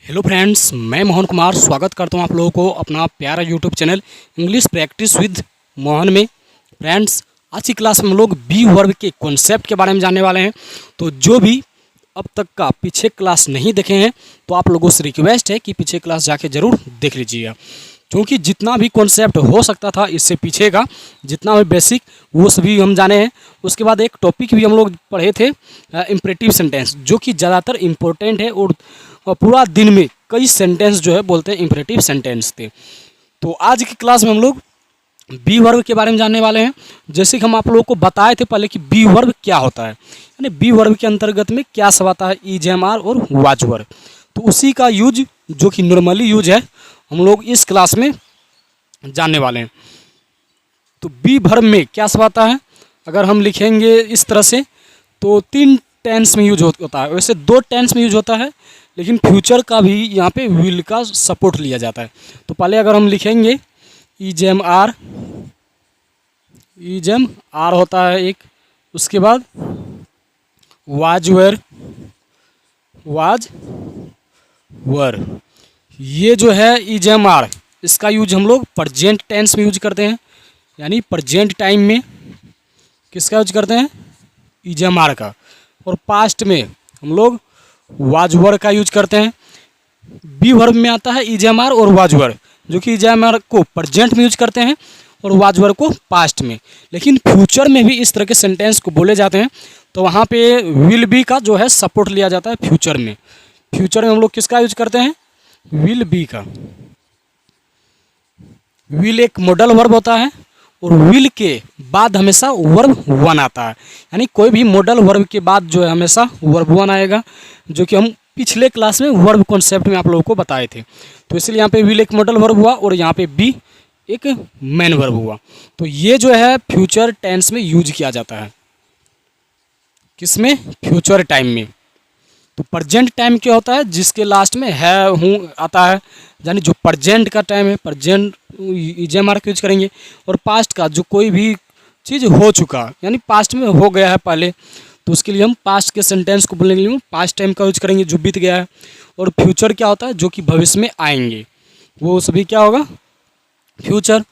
Hello friends, मैं मोहन कुमार स्वागत करता हूं आप लोगों को अपना प्यारा YouTube channel English practice with Mohan में। फ्रेंड्स, आज की क्लास में हम लोग बी वर्ब के कॉन्सेप्ट के बारे में जानने वाले हैं। तो जो भी अब तक का पीछे क्लास नहीं देखे हैं तो आप लोगों से रिक्वेस्ट है कि पीछे क्लास जाके ज़रूर देख लीजिएगा, क्योंकि जितना भी कॉन्सेप्ट हो सकता था इससे पीछे का जितना भी बेसिक वो सभी हम जाने हैं। उसके बाद एक टॉपिक भी हम लोग पढ़े थे इम्परेटिव सेंटेंस, जो कि ज़्यादातर इम्पोर्टेंट है और पूरा दिन में कई सेंटेंस जो है बोलते हैं इम्परेटिव सेंटेंस थे। तो आज की क्लास में हम लोग बी वर्ब के बारे में जानने वाले हैं। जैसे कि हम आप लोगों को बताए थे पहले कि बी वर्ब क्या होता है, यानी बी वर्ब के अंतर्गत में क्या सब आता है, इज एम आर और वाज वर्ब। तो उसी का यूज जो कि नॉर्मली यूज है हम लोग इस क्लास में जानने वाले हैं। तो बी वर्ब में क्या सब आता है, अगर हम लिखेंगे इस तरह से तो 3 टेंस में यूज होता है। वैसे 2 टेंस में यूज होता है, लेकिन फ्यूचर का भी यहाँ पे विल का सपोर्ट लिया जाता है। तो पहले अगर हम लिखेंगे इज एम आर होता है एक, उसके बाद वाज वर, ये जो है इज एम आर, इसका यूज हम लोग प्रेजेंट टेंस में यूज करते हैं, यानी प्रेजेंट टाइम में किसका यूज करते हैं, इज एम आर का। और पास्ट में हम लोग वाज वर का यूज करते हैं। बी वर्ब में आता है इज एम आर और वाज वर, जो कि इज एम आर को प्रेजेंट में यूज करते हैं और वाज वर को पास्ट में। लेकिन फ्यूचर में भी इस तरह के सेंटेंस को बोले जाते हैं, तो वहाँ पे विल बी का जो है सपोर्ट लिया जाता है फ्यूचर में। फ्यूचर में हम लोग किसका यूज करते हैं, विल बी का। विल एक मॉडल वर्ब होता है और विल के बाद हमेशा वर्ब वन आता है, यानी कोई भी मॉडल वर्ब के बाद जो है हमेशा वर्ब वन आएगा, जो कि हम पिछले क्लास में वर्ब कॉन्सेप्ट में आप लोगों को बताए थे। तो इसलिए यहाँ पे विल एक मॉडल वर्ब हुआ और यहाँ पे बी एक मेन वर्ब हुआ। तो ये जो है फ्यूचर टेंस में यूज किया जाता है, किसमें, फ्यूचर टाइम में। तो प्रेजेंट टाइम क्या होता है, जिसके लास्ट में है हूँ आता है, यानी जो प्रेजेंट का टाइम है प्रेजेंट इज एम आर का यूज करेंगे। और पास्ट का जो कोई भी चीज़ हो चुका, यानी पास्ट में हो गया है पहले, तो उसके लिए हम पास्ट के सेंटेंस को बोलने के लिए पास्ट टाइम का यूज करेंगे जो बीत गया है। और फ्यूचर क्या होता है, जो कि भविष्य में आएंगे, वो सभी क्या होगा, फ्यूचर।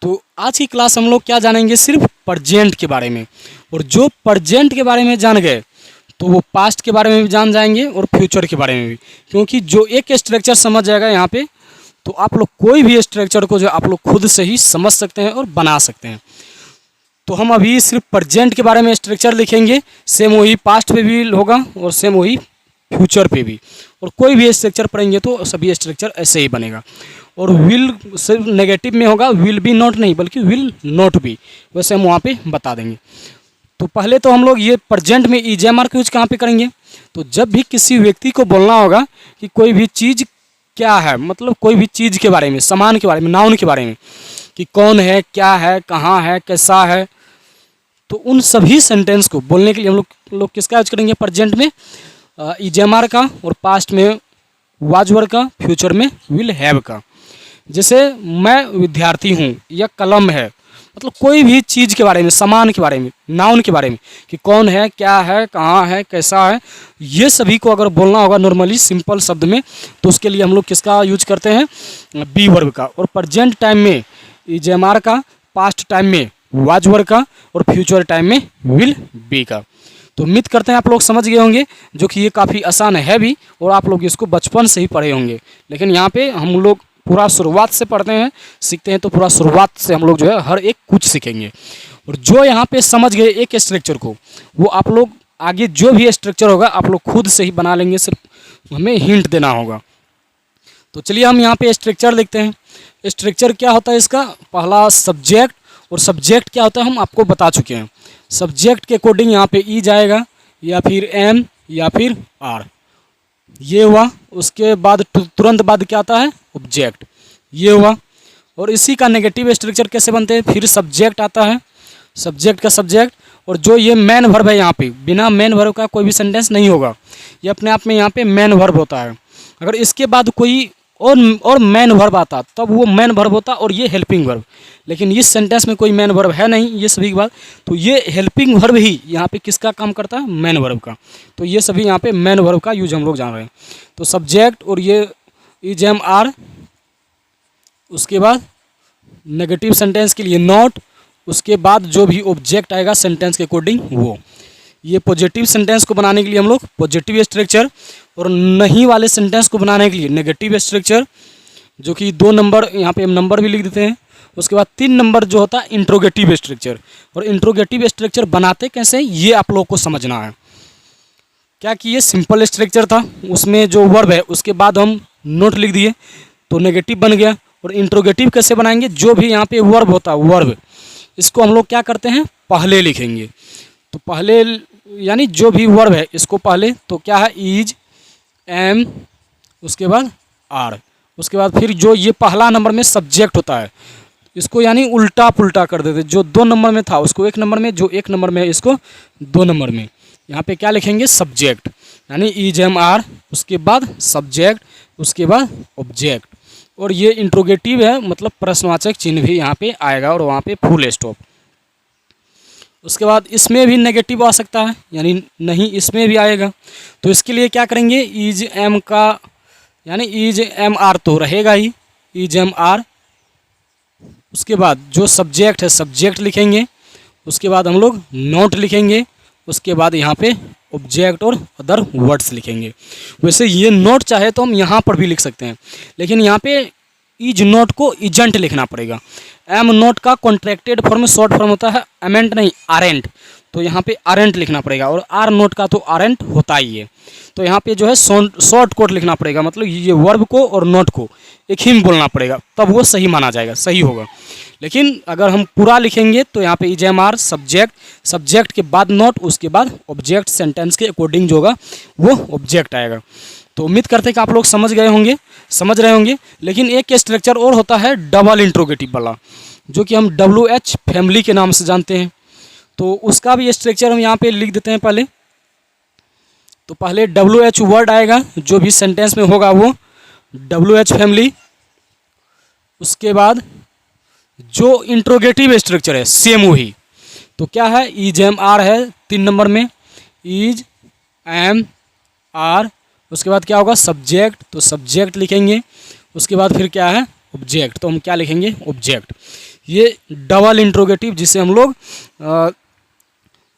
तो आज की क्लास हम लोग क्या जानेंगे, सिर्फ प्रेजेंट के बारे में। और जो प्रेजेंट के बारे में जान गए तो वो पास्ट के बारे में भी जान जाएंगे और फ्यूचर के बारे में भी, क्योंकि जो एक स्ट्रक्चर समझ जाएगा यहाँ पे, तो आप लोग कोई भी स्ट्रक्चर को जो आप लोग खुद से ही समझ सकते हैं और बना सकते हैं। तो हम अभी सिर्फ प्रेजेंट के बारे में स्ट्रक्चर लिखेंगे, सेम वही पास्ट पे भी होगा और सेम वही फ्यूचर पे भी। और कोई भी स्ट्रक्चर पढ़ेंगे तो सभी स्ट्रक्चर ऐसे ही बनेगा। और विल सिर्फ नेगेटिव में होगा, विल बी नॉट नहीं बल्कि विल नॉट बी, वैसे हम वहाँ पे बता देंगे। तो पहले तो हम लोग ये प्रेजेंट में इज एम आर का यूज कहाँ पे करेंगे, तो जब भी किसी व्यक्ति को बोलना होगा कि कोई भी चीज़ क्या है, मतलब कोई भी चीज़ के बारे में, सामान के बारे में, नाउन के बारे में, कि कौन है, क्या है, कहाँ है, कैसा है, तो उन सभी सेंटेंस को बोलने के लिए हम लोग किसका यूज करेंगे, प्रेजेंट में इज एम आर का, और पास्ट में वाज वर का, फ्यूचर में विल हैव का। जैसे मैं विद्यार्थी हूँ या कलम है, मतलब कोई भी चीज़ के बारे में, सामान के बारे में, नाउन के बारे में, कि कौन है, क्या है, कहाँ है, कैसा है, ये सभी को अगर बोलना होगा नॉर्मली सिंपल शब्द में, तो उसके लिए हम लोग किसका यूज करते हैं, बी वर्ब का। और प्रेजेंट टाइम में इज एम आर का, पास्ट टाइम में वाज वर्ब का, और फ्यूचर टाइम में विल बी का। तो उम्मीद करते हैं आप लोग समझ गए होंगे, जो कि ये काफ़ी आसान है भी, और आप लोग इसको बचपन से ही पढ़े होंगे। लेकिन यहाँ पे हम लोग पूरा शुरुआत से पढ़ते हैं, सीखते हैं, तो पूरा शुरुआत से हम लोग जो है हर एक कुछ सीखेंगे। और जो यहाँ पे समझ गए एक स्ट्रक्चर को, वो आप लोग आगे जो भी स्ट्रक्चर होगा आप लोग खुद से ही बना लेंगे, सिर्फ हमें हिंट देना होगा। तो चलिए हम यहाँ पे स्ट्रक्चर लिखते हैं। स्ट्रक्चर क्या होता है इसका, पहला सब्जेक्ट, और सब्जेक्ट क्या होता है हम आपको बता चुके हैं। सब्जेक्ट के अकॉर्डिंग यहाँ पे ई जाएगा, या फिर एम, या फिर आर, ये हुआ। उसके बाद तुरंत बाद क्या आता है, ऑब्जेक्ट, ये हुआ। और इसी का नेगेटिव स्ट्रक्चर कैसे बनते हैं, फिर सब्जेक्ट आता है, सब्जेक्ट का सब्जेक्ट, और जो ये मेन वर्ब है यहाँ पे, बिना मेन वर्ब का कोई भी सेंटेंस नहीं होगा, ये अपने आप में यहाँ पे मेन वर्ब होता है। अगर इसके बाद कोई और मैन वर्ब आता तब वो मैन वर्ब होता और ये हेल्पिंग वर्ब। लेकिन इस सेंटेंस में कोई मैन वर्ब है नहीं, ये सभी की बात, तो ये हेल्पिंग वर्ब ही यहाँ पे किसका काम करता है, मैन वर्ब का। तो ये सभी यहाँ पे मैन वर्ब का यूज हम लोग जान रहे हैं। तो सब्जेक्ट और ये इज एम आर, उसके बाद नेगेटिव सेंटेंस के लिए नॉट, उसके बाद जो भी ऑब्जेक्ट आएगा सेंटेंस के अकॉर्डिंग वो। ये पॉजिटिव सेंटेंस को बनाने के लिए हम लोग पॉजिटिव स्ट्रक्चर, और नहीं वाले सेंटेंस को बनाने के लिए नेगेटिव स्ट्रक्चर, जो कि 2 नंबर यहाँ पे हम नंबर भी लिख देते हैं। उसके बाद 3 नंबर जो होता है इंट्रोगेटिव स्ट्रक्चर। और इंट्रोगेटिव स्ट्रक्चर बनाते कैसे ये आप लोग को समझना है। क्या कि ये सिंपल स्ट्रक्चर था, उसमें जो वर्ब है उसके बाद हम नोट लिख दिए तो नेगेटिव बन गया। और इंट्रोगेटिव कैसे बनाएंगे, जो भी यहाँ पे वर्ब होता है वर्ब, इसको हम लोग क्या करते हैं पहले लिखेंगे। तो पहले यानी जो भी वर्ब है इसको पहले, तो क्या है इज एम, उसके बाद आर, उसके बाद फिर जो ये पहला नंबर में सब्जेक्ट होता है इसको यानी उल्टा पुल्टा कर देते, जो 2 नंबर में था उसको 1 नंबर में, जो 1 नंबर में है इसको 2 नंबर में। यहाँ पे क्या लिखेंगे सब्जेक्ट, यानी इज एम आर, उसके बाद सब्जेक्ट, उसके बाद ऑब्जेक्ट। और ये इंट्रोगेटिव है, मतलब प्रश्नवाचक चिन्ह भी यहाँ पे आएगा और वहाँ पे फुल स्टॉप। उसके बाद इसमें भी नेगेटिव आ सकता है, यानी नहीं इसमें भी आएगा। तो इसके लिए क्या करेंगे, इज एम का यानी इज एम आर तो रहेगा ही, इज एम आर, उसके बाद जो सब्जेक्ट है सब्जेक्ट लिखेंगे, उसके बाद हम लोग नोट लिखेंगे, उसके बाद यहाँ पे ऑब्जेक्ट और अदर वर्ड्स लिखेंगे। वैसे ये नोट चाहे तो हम यहाँ पर भी लिख सकते हैं, लेकिन यहाँ पे इज नोट को इजेंट लिखना पड़ेगा। एम नोट का कॉन्ट्रैक्टेड फॉर्म शॉर्ट फॉर्म होता है एमेंट नहीं आरेंट, तो यहाँ पे आरेंट लिखना पड़ेगा। और आर नोट का तो आरेंट होता ही है, तो यहाँ पे जो है शॉर्ट कोट लिखना पड़ेगा, मतलब ये वर्ब को और नोट को एक ही में बोलना पड़ेगा, तब वो सही माना जाएगा, सही होगा। लेकिन अगर हम पूरा लिखेंगे तो यहाँ पे is am are subject, subject के बाद नोट, उसके बाद ऑब्जेक्ट, सेंटेंस के अकॉर्डिंग जो होगा वो ऑब्जेक्ट आएगा। तो उम्मीद करते हैं कि आप लोग समझ रहे होंगे। लेकिन एक स्ट्रक्चर और होता है डबल इंट्रोगेटिव वाला, जो कि हम WH फैमिली के नाम से जानते हैं। तो उसका भी स्ट्रक्चर हम यहाँ पे लिख देते हैं पहले। तो पहले WH वर्ड आएगा, जो भी सेंटेंस में होगा वो WH फैमिली। उसके बाद जो इंट्रोगेटिव स्ट्रक्चर है सेम वही, तो क्या है इज एम आर है 3 नंबर में, इज एम आर, उसके बाद क्या होगा सब्जेक्ट, तो सब्जेक्ट लिखेंगे, उसके बाद फिर क्या है ऑब्जेक्ट, तो हम क्या लिखेंगे ऑब्जेक्ट। ये डबल इंट्रोगेटिव जिसे हम लोग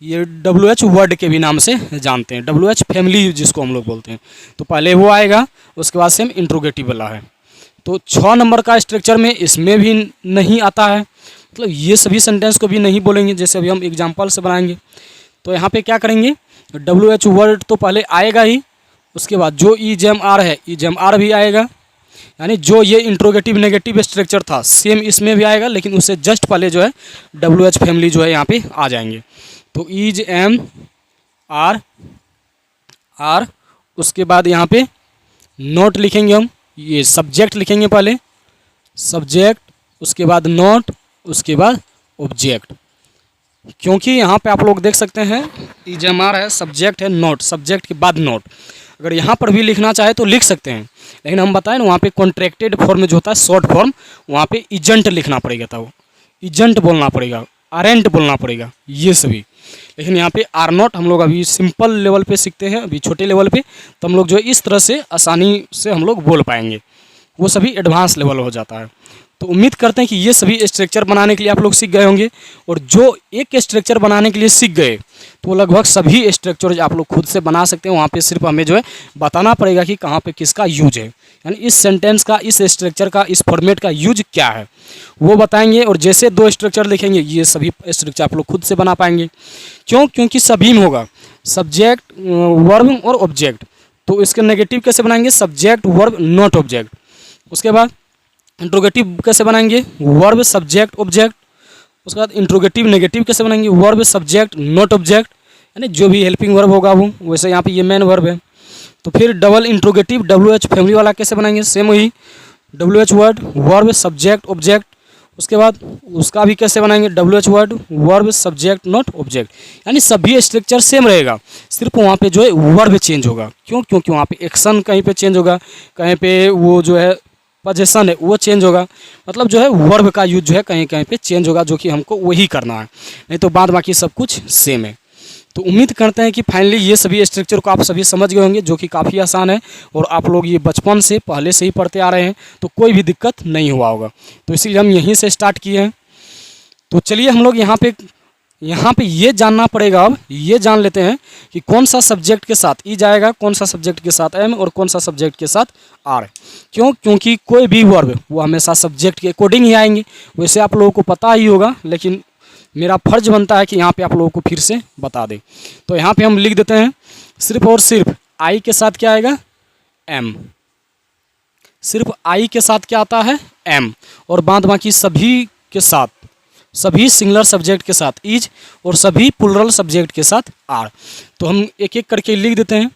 ये WH वर्ड के भी नाम से जानते हैं, WH फैमिली जिसको हम लोग बोलते हैं। तो पहले वो आएगा, उसके बाद सेम इंट्रोगेटिव वाला है। तो 6 नंबर का स्ट्रक्चर में इसमें भी नहीं आता है, मतलब ये सभी सेंटेंस को भी नहीं बोलेंगे, जैसे अभी हम एग्जांपल से बनाएंगे। तो यहाँ पे क्या करेंगे, WH वर्ड तो पहले आएगा ही, उसके बाद जो इज एम आर है इज एम आर भी आएगा, यानी जो ये इंट्रोगेटिव नेगेटिव स्ट्रक्चर था सेम इसमें भी आएगा, लेकिन उससे जस्ट पहले जो है WH फैमिली जो है यहाँ पे आ जाएंगे। तो इज एम आर, उसके बाद यहाँ पे नोट लिखेंगे हम, ये सब्जेक्ट लिखेंगे पहले सब्जेक्ट, उसके बाद नोट, उसके बाद ऑब्जेक्ट। क्योंकि यहाँ पे आप लोग देख सकते हैं इज एम आर है, सब्जेक्ट है, नोट, सब्जेक्ट के बाद नोट। अगर यहाँ पर भी लिखना चाहे तो लिख सकते हैं, लेकिन हम बताएं ना वहाँ पे कॉन्ट्रैक्टेड फॉर्म जो होता है शॉर्ट फॉर्म, वहाँ पे इजेंट लिखना पड़ेगा, था वो इजेंट बोलना पड़ेगा, आरेंट बोलना पड़ेगा, ये सभी। लेकिन यहाँ पे आर नॉट हम लोग अभी सिंपल लेवल पे सीखते हैं, अभी छोटे लेवल पे, तो हम लोग जो इस तरह से आसानी से हम लोग बोल पाएंगे, वो सभी एडवांस लेवल हो जाता है। तो उम्मीद करते हैं कि ये सभी स्ट्रक्चर बनाने के लिए आप लोग सीख गए होंगे, और जो एक स्ट्रक्चर बनाने के लिए सीख गए तो लगभग सभी स्ट्रक्चर आप लोग खुद से बना सकते हैं। वहाँ पे सिर्फ हमें जो है बताना पड़ेगा कि कहाँ पे किसका यूज है, यानी इस सेंटेंस का, इस स्ट्रक्चर का, इस फॉर्मेट का यूज क्या है वो बताएंगे। और जैसे 2 स्ट्रक्चर लिखेंगे ये सभी स्ट्रक्चर आप लोग खुद से बना पाएंगे। क्योंकि सभी में होगा सब्जेक्ट, वर्ब और ऑब्जेक्ट। तो इसके नेगेटिव कैसे बनाएंगे, सब्जेक्ट वर्ब नॉट ऑब्जेक्ट। उसके बाद इंट्रोगेटिव कैसे बनाएंगे, वर्ब सब्जेक्ट ऑब्जेक्ट। उसके बाद इंट्रोगेटिव नेगेटिव कैसे बनाएंगे, वर्ब सब्जेक्ट नॉट ऑब्जेक्ट, यानी जो भी हेल्पिंग वर्ब होगा वो। वैसे यहाँ पे ये मेन वर्ब है। तो फिर डबल इंट्रोगेटिव WH फैमिली वाला कैसे बनाएंगे, सेम वही WH word verb subject object. उसके बाद उसका भी कैसे बनाएंगे, WH word verb subject not object, यानी सभी स्ट्रक्चर सेम रहेगा, सिर्फ वहाँ पे जो है वर्ब चेंज होगा। क्योंकि वहाँ पे एक्शन कहीं पे चेंज होगा, कहीं पे वो जो है पोजीशन है वो चेंज होगा, मतलब जो है वर्ब का यूज जो है कहीं कहीं पे चेंज होगा, जो कि हमको वही करना है, नहीं तो बाद बाकी सब कुछ सेम है। तो उम्मीद करते हैं कि फाइनली ये सभी स्ट्रक्चर को आप सभी समझ गए होंगे, जो कि काफ़ी आसान है और आप लोग ये बचपन से पहले से ही पढ़ते आ रहे हैं, तो कोई भी दिक्कत नहीं हुआ होगा। तो इसीलिए हम यहीं से स्टार्ट किए हैं। तो चलिए हम लोग यहाँ पे ये जानना पड़ेगा, अब ये जान लेते हैं कि कौन सा सब्जेक्ट के साथ ई जाएगा, कौन सा सब्जेक्ट के साथ एम और कौन सा सब्जेक्ट के साथ आर। क्योंकि कोई भी वर्ब वो हमेशा सब्जेक्ट के अकॉर्डिंग ही आएंगे। वैसे आप लोगों को पता ही होगा, लेकिन मेरा फर्ज बनता है कि यहाँ पे आप लोगों को फिर से बता दें। तो यहाँ पे हम लिख देते हैं सिर्फ और सिर्फ आई के साथ क्या आएगा, एम। सिर्फ आई के साथ क्या आता है, एम, और बाद बाकी सभी के साथ, सभी सिंगुलर सब्जेक्ट के साथ इज और सभी प्लुरल सब्जेक्ट के साथ आर। तो हम एक एक करके लिख देते हैं,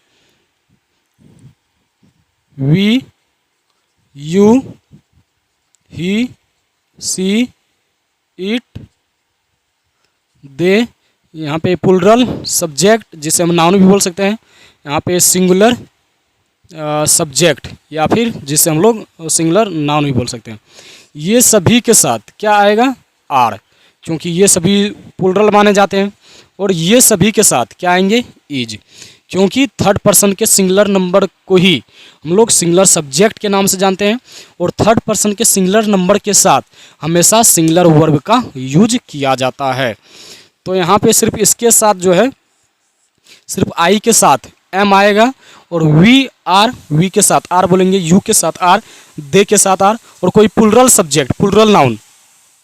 we, you, he, she, it, they. यहाँ पे प्लुरल सब्जेक्ट जिसे हम नाउन भी बोल सकते हैं, यहाँ पे सिंगुलर सब्जेक्ट या फिर जिसे हम लोग सिंगुलर नाउन भी बोल सकते हैं। ये सभी के साथ क्या आएगा, आर, क्योंकि ये सभी प्लुरल माने जाते हैं। और ये सभी के साथ क्या आएंगे, इज, क्योंकि थर्ड पर्सन के सिंगुलर नंबर को ही हम लोग सिंगुलर सब्जेक्ट के नाम से जानते हैं, और थर्ड पर्सन के सिंगुलर नंबर के साथ हमेशा सिंगुलर वर्ब का यूज किया जाता है। तो यहाँ पे सिर्फ इसके साथ जो है, सिर्फ आई के साथ एम आएगा, और वी के साथ आर बोलेंगे, यू के साथ आर, दे के साथ आर, और कोई प्लुरल सब्जेक्ट, प्लुरल नाउन,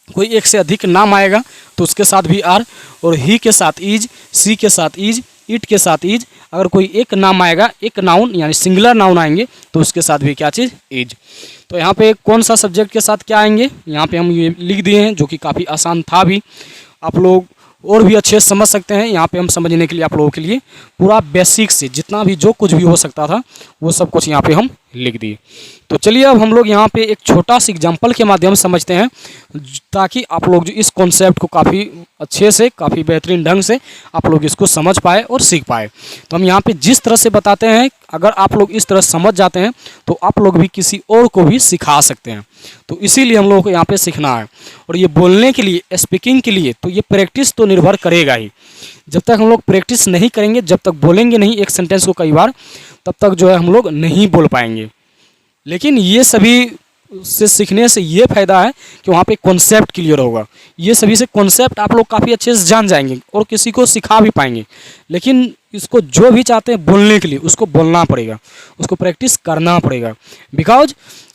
कोई एक से अधिक नाम आएगा तो उसके साथ भी आर, और ही के साथ इज, सी के साथ इज, इट के साथ इज। अगर कोई एक नाम आएगा, एक नाउन यानी सिंगुलर नाउन आएंगे तो उसके साथ भी क्या चीज़, इज। तो यहाँ पे कौन सा सब्जेक्ट के साथ क्या आएंगे, यहाँ पे हम ये लिख दिए हैं, जो कि काफ़ी आसान था भी, आप लोग और भी अच्छे से समझ सकते हैं। यहाँ पे हम समझने के लिए आप लोगों के लिए पूरा बेसिक से जितना भी जो कुछ भी हो सकता था वो सब कुछ यहाँ पे हम लिख दिए। तो चलिए अब हम लोग यहाँ पे एक छोटा सा एग्जांपल के माध्यम से समझते हैं, ताकि आप लोग जो इस कॉन्सेप्ट को काफ़ी अच्छे से, काफ़ी बेहतरीन ढंग से आप लोग इसको समझ पाए और सीख पाए। तो हम यहाँ पे जिस तरह से बताते हैं, अगर आप लोग इस तरह समझ जाते हैं तो आप लोग भी किसी और को भी सिखा सकते हैं। तो इसीलिए हम लोगों को यहाँ पे सीखना है। और ये बोलने के लिए, स्पीकिंग के लिए, तो ये प्रैक्टिस तो निर्भर करेगा ही। जब तक हम लोग प्रैक्टिस नहीं करेंगे, जब तक बोलेंगे नहीं एक सेंटेंस को कई बार, तब तक जो है हम लोग नहीं बोल पाएंगे। लेकिन ये सभी से सीखने से ये फ़ायदा है कि वहाँ पे कॉन्सेप्ट क्लियर होगा। ये सभी से कॉन्सेप्ट आप लोग काफ़ी अच्छे से जान जाएंगे और किसी को सिखा भी पाएंगे। लेकिन इसको जो भी चाहते हैं बोलने के लिए, उसको बोलना पड़ेगा, उसको प्रैक्टिस करना पड़ेगा। बिकॉज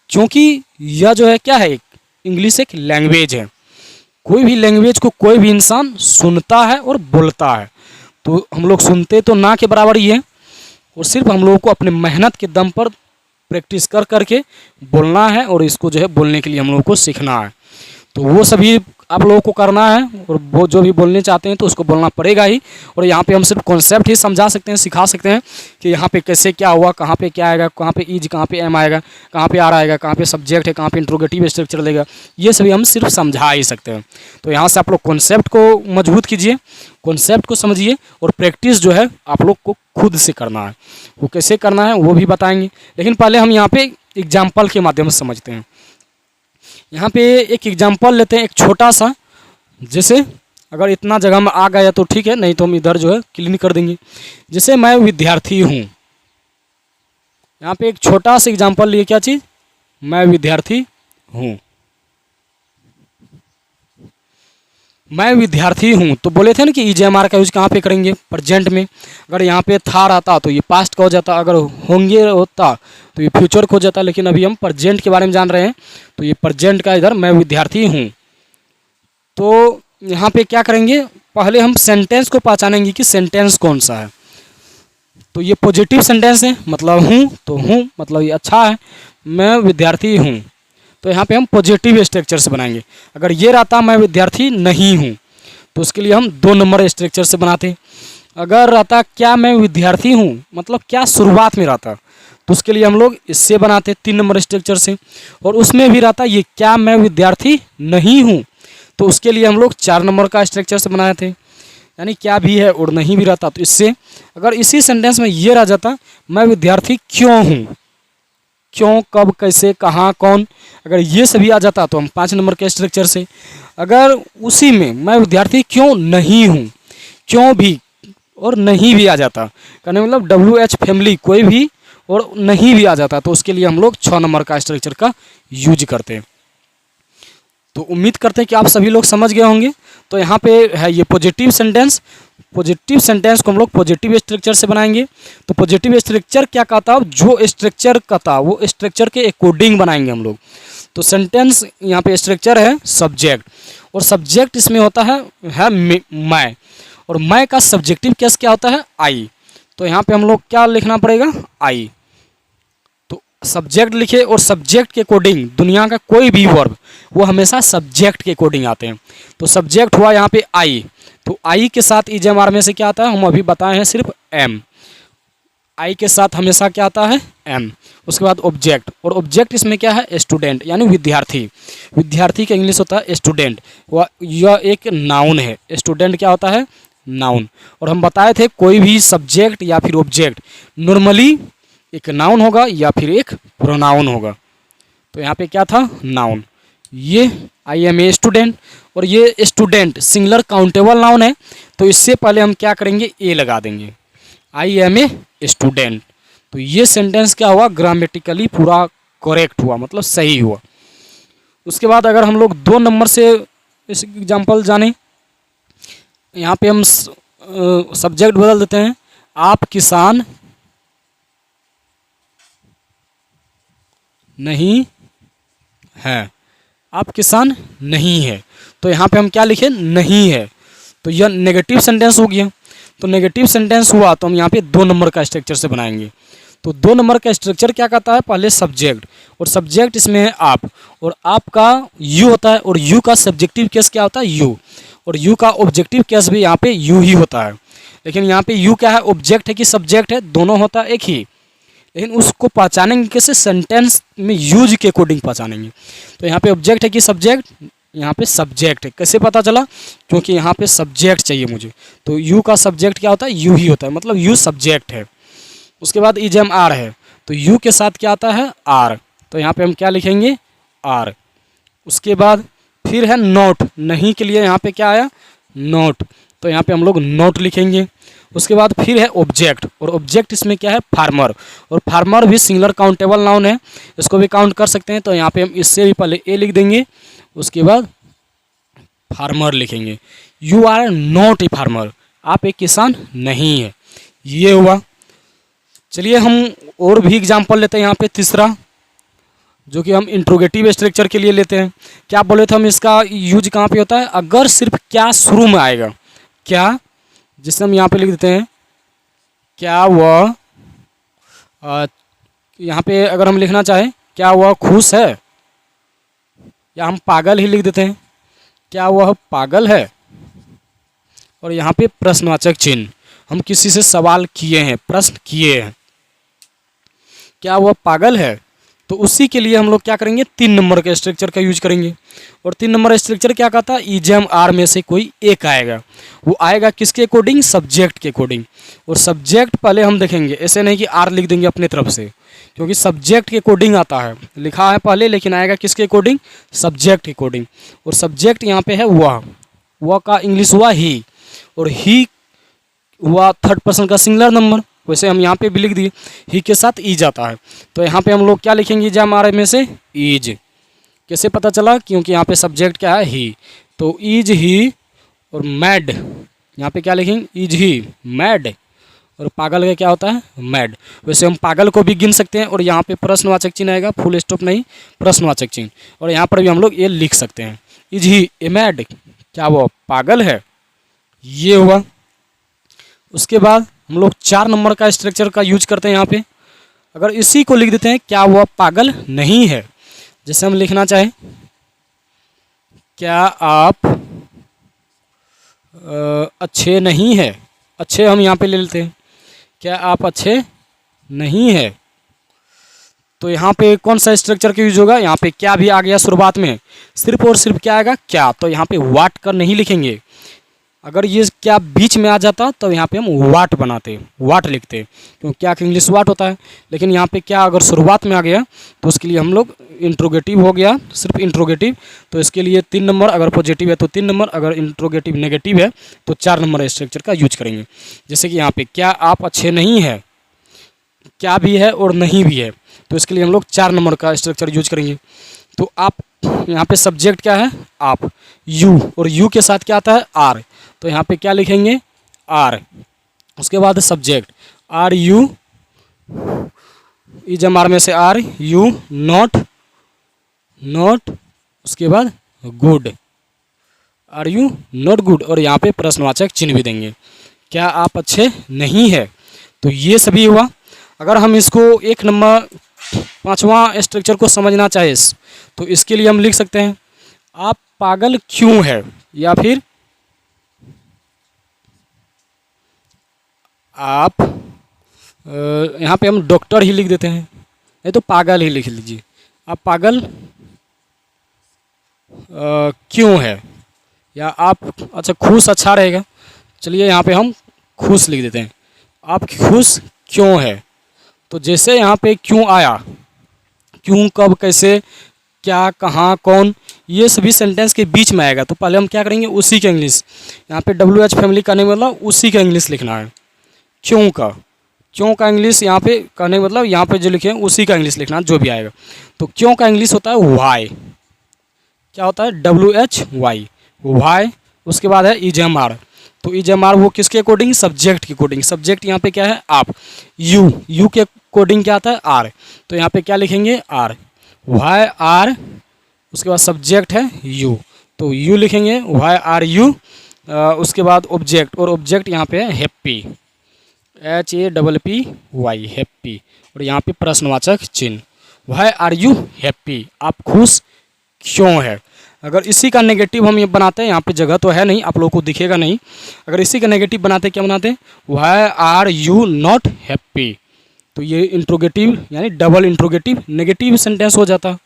क्योंकि यह जो है क्या है, इंग्लिश एक लैंग्वेज है। कोई भी लैंग्वेज को कोई भी इंसान सुनता है और बोलता है। तो हम लोग सुनते तो ना के बराबर ही है, और सिर्फ हम लोगों को अपने मेहनत के दम पर प्रैक्टिस कर करके बोलना है, और इसको जो है बोलने के लिए हम लोगों को सीखना है। तो वो सभी आप लोगों को करना है, और वो जो भी बोलने चाहते हैं तो उसको बोलना पड़ेगा ही। और यहाँ पे हम सिर्फ कॉन्सेप्ट ही समझा सकते हैं, सिखा सकते हैं कि यहाँ पे कैसे क्या हुआ, कहाँ पे क्या आएगा, कहाँ पे इज, कहाँ पे एम आएगा, कहाँ पे आर आएगा, कहाँ पे सब्जेक्ट है, कहाँ पे इंट्रोगेटिव स्ट्रक्चर लेगा। ये सभी हम सिर्फ समझा ही सकते हैं। तो यहाँ से आप लोग कॉन्सेप्ट को मजबूत कीजिए, कॉन्सेप्ट को समझिए, और प्रैक्टिस जो है आप लोग को खुद से करना है। वो कैसे करना है वो भी बताएंगे, लेकिन पहले हम यहाँ पे एग्जाम्पल के माध्यम से समझते हैं। यहाँ पे एक एग्जाम्पल लेते हैं, एक छोटा सा। जैसे अगर इतना जगह में आ गया तो ठीक है, नहीं तो हम इधर जो है क्लीन कर देंगे। जैसे मैं विद्यार्थी हूँ, यहाँ पे एक छोटा सा एग्जाम्पल लिए, क्या चीज़, मैं विद्यार्थी हूँ। मैं विद्यार्थी हूँ, तो बोले थे ना कि EJMR का यूज कहाँ पे करेंगे, प्रेजेंट में। अगर यहाँ पे था रहता तो ये पास्ट का हो जाता, अगर होंगे होता तो ये फ्यूचर को हो जाता। लेकिन अभी हम प्रेजेंट के बारे में जान रहे हैं, तो ये प्रेजेंट का इधर मैं विद्यार्थी हूँ। तो यहाँ पे क्या करेंगे, पहले हम सेंटेंस को पहचानेंगे कि सेंटेंस कौन सा है। तो ये पॉजिटिव सेंटेंस है, मतलब हूँ, तो हूँ मतलब ये अच्छा है, मैं विद्यार्थी हूँ। तो यहाँ पे हम पॉजिटिव स्ट्रक्चर से बनाएंगे। अगर ये रहता मैं विद्यार्थी नहीं हूँ, तो उसके लिए हम 2 नंबर स्ट्रक्चर से बनाते। अगर रहता क्या मैं विद्यार्थी हूँ, मतलब क्या शुरुआत में रहता, तो उसके लिए हम लोग इससे बनाते 3 नंबर स्ट्रक्चर से। और उसमें भी रहता ये क्या मैं विद्यार्थी नहीं हूँ, तो उसके लिए हम लोग 4 नंबर का स्ट्रक्चर से बनाए थे। यानी क्या भी है और नहीं भी रहता, तो इससे अगर इसी सेंटेंस में ये रह जाता मैं विद्यार्थी क्यों हूँ, क्यों, कब, कैसे, कहाँ, कौन, अगर ये सभी आ जाता तो हम 5 नंबर के स्ट्रक्चर से। अगर उसी में मैं विद्यार्थी क्यों नहीं हूँ, क्यों भी और नहीं भी आ जाता, कहने मतलब WH फैमिली कोई भी और नहीं भी आ जाता, तो उसके लिए हम लोग 6 नंबर का स्ट्रक्चर का यूज करते हैं। तो उम्मीद करते हैं कि आप सभी लोग समझ गए होंगे। तो यहाँ पे है ये पॉजिटिव सेंटेंस। पॉजिटिव सेंटेंस को हम लोग पॉजिटिव स्ट्रक्चर से बनाएंगे। तो पॉजिटिव स्ट्रक्चर क्या कहता है, जो स्ट्रक्चर कहता वो स्ट्रक्चर के अकॉर्डिंग बनाएंगे हम लोग। तो सेंटेंस यहाँ पे स्ट्रक्चर है सब्जेक्ट, और सब्जेक्ट इसमें होता है मैं, और मैं का सब्जेक्टिव केस क्या होता है, आई। तो यहाँ पे हम लोग क्या लिखना पड़ेगा, आई। तो सब्जेक्ट लिखे, और सब्जेक्ट के अकॉर्डिंग दुनिया का कोई भी वर्ब वो हमेशा सब्जेक्ट के अकॉर्डिंग आते हैं। तो सब्जेक्ट हुआ यहाँ पे आई, तो आई के साथ EJMR में से क्या आता है, हम अभी बताए हैं सिर्फ एम। आई के साथ हमेशा क्या आता है, एम। उसके बाद ऑब्जेक्ट, और ऑब्जेक्ट इसमें क्या है, स्टूडेंट यानी विद्यार्थी। विद्यार्थी का इंग्लिश होता है स्टूडेंट, यह एक नाउन है। स्टूडेंट क्या होता है, नाउन। और हम बताए थे कोई भी सब्जेक्ट या फिर ऑब्जेक्ट नॉर्मली एक नाउन होगा या फिर एक प्रोनाउन होगा। तो यहाँ पे क्या था, नाउन। ये आई एम ए स्टूडेंट, और ये स्टूडेंट सिंगुलर काउंटेबल नाउन है, तो इससे पहले हम क्या करेंगे, ए लगा देंगे, आई एम ए स्टूडेंट। तो ये सेंटेंस क्या हुआ, ग्रामेटिकली पूरा करेक्ट हुआ, मतलब सही हुआ। उसके बाद अगर हम लोग 2 नंबर से इस एग्जाम्पल जाने, यहाँ पे हम सब्जेक्ट बदल देते हैं, आप किसान नहीं है, आप किसान नहीं है। तो यहाँ पे हम क्या लिखे, नहीं है, तो यह नेगेटिव सेंटेंस हो गया। तो नेगेटिव सेंटेंस हुआ तो हम यहाँ पे 2 नंबर का स्ट्रक्चर से बनाएंगे। तो 2 नंबर का स्ट्रक्चर क्या कहता है, पहले सब्जेक्ट, और सब्जेक्ट इसमें है आप, और आपका यू होता है, और यू का सब्जेक्टिव केस क्या होता है, यू, और यू का ऑब्जेक्टिव केस भी यहाँ पे यू ही होता है। लेकिन यहाँ पे यू क्या है, ऑब्जेक्ट है कि सब्जेक्ट है, दोनों होता है एक ही, लेकिन उसको पहचानेंगे कैसे, सेंटेंस में यूज के अकॉर्डिंग पहचानेंगे। तो यहाँ पे ऑब्जेक्ट है कि सब्जेक्ट, यहाँ पे सब्जेक्ट है, कैसे पता चला, क्योंकि यहाँ पे सब्जेक्ट चाहिए मुझे, तो यू का सब्जेक्ट क्या होता है, यू ही होता है, मतलब यू सब्जेक्ट है। उसके बाद EJMR है, तो यू के साथ क्या आता है, आर, तो यहाँ पे हम क्या लिखेंगे, आर। उसके बाद फिर है नोट, नहीं के लिए यहाँ पे क्या आया, नोट, तो यहाँ पे हम लोग नोट लिखेंगे। उसके बाद फिर है ऑब्जेक्ट, और ऑब्जेक्ट इसमें क्या है, फार्मर, और फार्मर भी सिंगुलर काउंटेबल नाउन है, इसको भी काउंट कर सकते हैं। तो यहाँ पे हम इससे भी पहले ए लिख देंगे, उसके बाद फार्मर लिखेंगे। You are not a farmer, आप एक किसान नहीं है, ये हुआ। चलिए हम और भी एग्जाम्पल लेते हैं यहाँ पे, तीसरा जो कि हम इंट्रोगेटिव स्ट्रक्चर के लिए लेते हैं। क्या बोले थे हम, इसका यूज कहाँ पे होता है, अगर सिर्फ क्या शुरू में आएगा, क्या, जिसे हम यहाँ पे लिख देते हैं, क्या वह, यहाँ पे अगर हम लिखना चाहें क्या वह खुश है, या हम पागल ही लिख देते हैं, क्या वह पागल है, और यहाँ पे प्रश्नवाचक चिन्ह, हम किसी से सवाल किए हैं, प्रश्न किए हैं, क्या वह पागल है। तो उसी के लिए हम लोग क्या करेंगे, 3 नंबर के स्ट्रक्चर का यूज करेंगे। और 3 नंबर स्ट्रक्चर क्या कहता है, EJMR में से कोई एक आएगा, वो आएगा किसके अकॉर्डिंग, सब्जेक्ट के अकॉर्डिंग। और सब्जेक्ट पहले हम देखेंगे, ऐसे नहीं कि आर लिख देंगे अपने तरफ से, क्योंकि सब्जेक्ट के अकॉर्डिंग आता है, लिखा है पहले, लेकिन आएगा किसके अकॉर्डिंग, सब्जेक्ट के अकॉर्डिंग। और सब्जेक्ट यहाँ पे है वह का इंग्लिश हुआ ही, और ही हुआ 3rd पर्सन का सिंगुलर नंबर, वैसे हम यहाँ पे भी लिख दिए, ही के साथ ईज आता है। तो यहाँ पे हम लोग क्या लिखेंगे, EJMR में से ईज। कैसे पता चला, क्योंकि यहाँ पे सब्जेक्ट क्या है, ही, तो ईज ही। और मैड, यहाँ पे क्या लिखेंगे, ईज ही मैड, और पागल का क्या होता है, मैड। वैसे हम पागल को भी गिन सकते हैं, और यहाँ पे प्रश्नवाचक चिन्ह आएगा, फुल स्टॉप नहीं, प्रश्नवाचक चिन्ह, और यहाँ पर भी हम लोग ये लिख सकते हैं, इज ही ए मैड, क्या वो पागल है, ये हुआ। उसके बाद हम लोग 4 नंबर का स्ट्रक्चर का यूज करते हैं यहाँ पे। अगर इसी को लिख देते हैं, क्या वह पागल नहीं है, जैसे हम लिखना चाहें, क्या आप अच्छे नहीं है, अच्छे हम यहाँ पे ले लेते हैं, क्या आप अच्छे नहीं है। तो यहाँ पे कौन सा स्ट्रक्चर का यूज होगा, यहाँ पे क्या भी आ गया शुरुआत में, सिर्फ और सिर्फ क्या आएगा, क्या। तो यहाँ पे वाट कर नहीं लिखेंगे, अगर ये क्या बीच में आ जाता तो यहाँ पे हम वाट बनाते, वाट लिखते, क्योंकि क्या का इंग्लिश वाट होता है। लेकिन यहाँ पे क्या अगर शुरुआत में आ गया तो उसके लिए हम लोग इंट्रोगेटिव हो गया, सिर्फ इंट्रोगेटिव, तो इसके लिए 3 नंबर, अगर पॉजिटिव है तो 3 नंबर, अगर इंट्रोगेटिव नेगेटिव है तो 4 नंबर स्ट्रक्चर का यूज करेंगे। जैसे कि यहाँ पे क्या आप अच्छे नहीं है, क्या भी है और नहीं भी है, तो इसके लिए हम लोग 4 नंबर का स्ट्रक्चर यूज करेंगे। तो आप यहाँ पे सब्जेक्ट क्या है आप, यू, और यू के साथ क्या आता है आर, तो यहाँ पे क्या लिखेंगे आर। उसके बाद subject are you, is am are में से आर यू, नॉट, नॉट, उसके बाद good, are you not good, और यहाँ पे प्रश्नवाचक चिन्ह भी देंगे। क्या आप अच्छे नहीं है, तो ये सभी हुआ। अगर हम इसको 1 नंबर 5वां स्ट्रक्चर को समझना चाहे तो इसके लिए हम लिख सकते हैं आप पागल क्यों है, या फिर आप यहाँ पे हम डॉक्टर ही लिख देते हैं, नहीं तो पागल ही लिख लीजिए। आप पागल क्यों है, या आप, अच्छा खुश अच्छा रहेगा, चलिए यहाँ पे हम खुश लिख देते हैं। आप खुश क्यों है, तो जैसे यहाँ पे क्यों आया, क्यों, कब, कैसे, क्या, कहाँ, कौन, ये सभी सेंटेंस के बीच में आएगा। तो पहले हम क्या करेंगे उसी का इंग्लिश, यहाँ पे WH फैमिली करने मतलब उसी का इंग्लिश लिखना है। क्यों का, क्यों का इंग्लिश यहाँ पे कहने मतलब यहाँ पे जो लिखे हैं उसी का इंग्लिश लिखना जो भी आएगा। तो क्यों का इंग्लिश होता है वाई, क्या होता है WHY, वाई। उसके बाद है EJMR, तो EJMR वो किसके अकॉर्डिंग, सब्जेक्ट के अकॉर्डिंग। सब्जेक्ट यहाँ पे क्या है आप, यू के अकॉर्डिंग क्या आता है आर, तो यहाँ पे क्या लिखेंगे आर, वाई आर। उसके बाद सब्जेक्ट है यू, तो यू लिखेंगे वाई आर यू। उसके बाद ऑब्जेक्ट, और ऑब्जेक्ट यहाँ पे है हैप्पी, HAPPY, हैप्पी, और यहाँ पे प्रश्नवाचक चिन्ह, वाई आर यू हैप्पी, आप खुश क्यों है। अगर इसी का नेगेटिव हम ये बनाते हैं, यहाँ पे जगह तो है नहीं, आप लोगों को दिखेगा नहीं, अगर इसी का नेगेटिव बनाते क्या बनाते हैं, why are you not happy, तो ये इंट्रोगेटिव यानी डबल इंट्रोगेटिव नेगेटिव सेंटेंस हो जाता।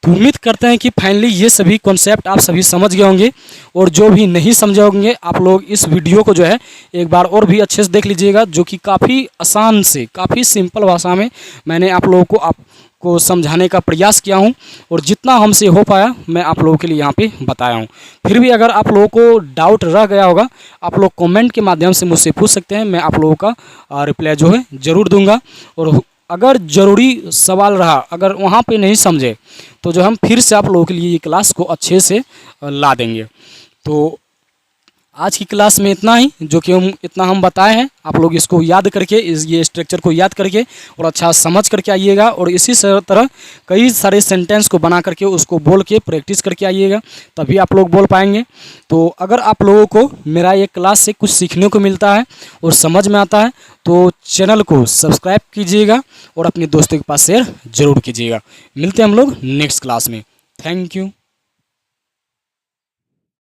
तो उम्मीद करते हैं कि फाइनली ये सभी कॉन्सेप्ट आप सभी समझ गए होंगे, और जो भी नहीं समझे होंगे आप लोग इस वीडियो को जो है एक बार और भी अच्छे से देख लीजिएगा, जो कि काफ़ी आसान से, काफ़ी सिंपल भाषा में मैंने आप लोगों को आपको समझाने का प्रयास किया हूं, और जितना हमसे हो पाया मैं आप लोगों के लिए यहाँ पे बताया हूं। फिर भी अगर आप लोगों को डाउट रह गया होगा, आप लोग कमेंट के माध्यम से मुझसे पूछ सकते हैं, मैं आप लोगों का रिप्लाई जो है ज़रूर दूंगा। और अगर ज़रूरी सवाल रहा, अगर वहाँ पे नहीं समझे, तो जो हम फिर से आप लोगों के लिए ये क्लास को अच्छे से ला देंगे। तो आज की क्लास में इतना ही, जो कि हम बताए हैं, आप लोग इसको याद करके, ये स्ट्रक्चर को याद करके और अच्छा समझ करके आइएगा, और इसी तरह कई सारे सेंटेंस को बना करके उसको बोल के प्रैक्टिस करके आइएगा, तभी आप लोग बोल पाएंगे। तो अगर आप लोगों को मेरा ये क्लास से कुछ सीखने को मिलता है और समझ में आता है, तो चैनल को सब्सक्राइब कीजिएगा और अपने दोस्तों के पास शेयर ज़रूर कीजिएगा। मिलते हैं हम लोग नेक्स्ट क्लास में। Thank you.